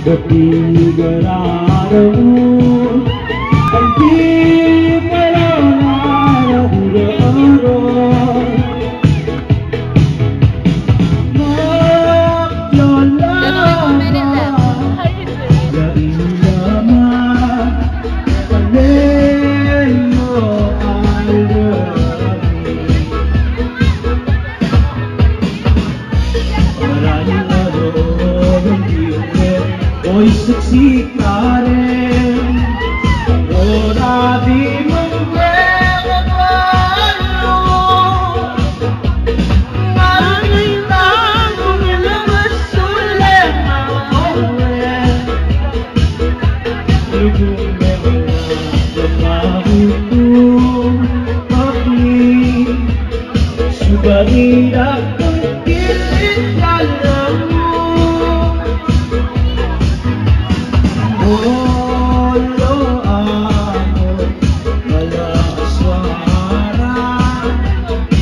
bertiga-tiga Hoy seksi karen ora di mengwelo ngalita ngelemes sulem awe lugu mewah lemah api sudah tidak terkini dalam Olo amor wala aswara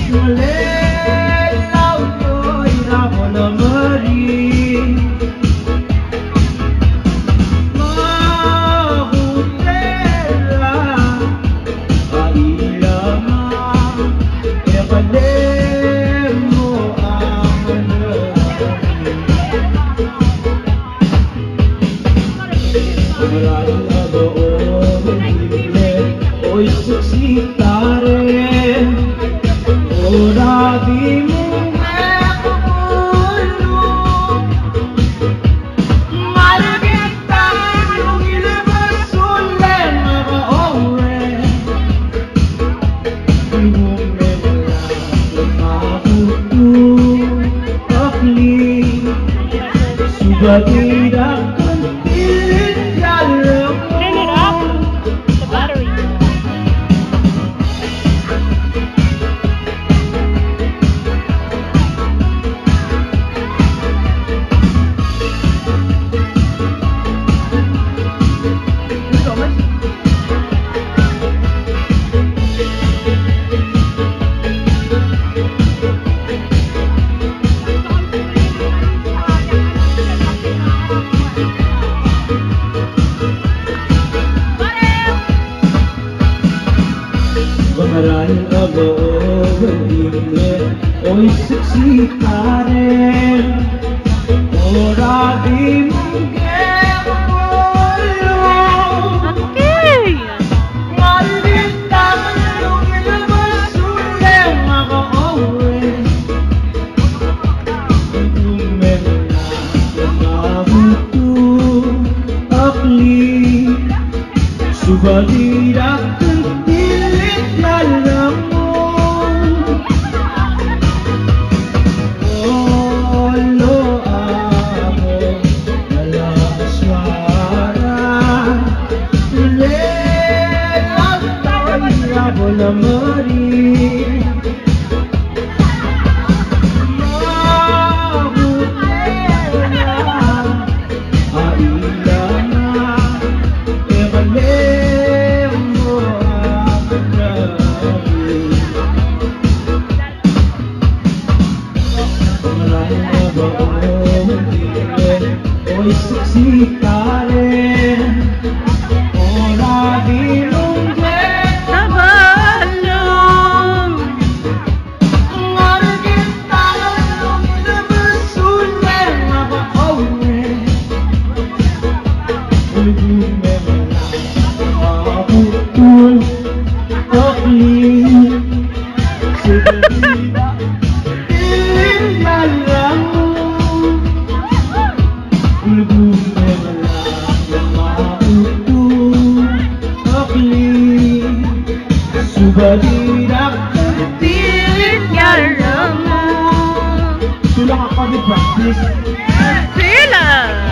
Malelaw ko'y ramon mari Mahutera Ailama Ebalem mo ang Hoy seksi karen ora di mengwelo ngalita ngelemes sulem awe lugu mewah lemah akli sudah tidak terpilih dalam Bamaran abo berdimle Hoy seksi karen ora di mengwelo ngalita ngelemes sulem awe lugu mewah lemah akli sudah tidak terpilih dalammu Olo amor wala aswara Malelaw ko'y ramon mari Hoy seksi karen ora di mengwelo ngalita ngelemes sulem awe lugu mewah betul akli sudah tidak dalammu lugu mewah lemah akli sudah tidak terpilih dalammu. Sudah apa di praktis? Sila!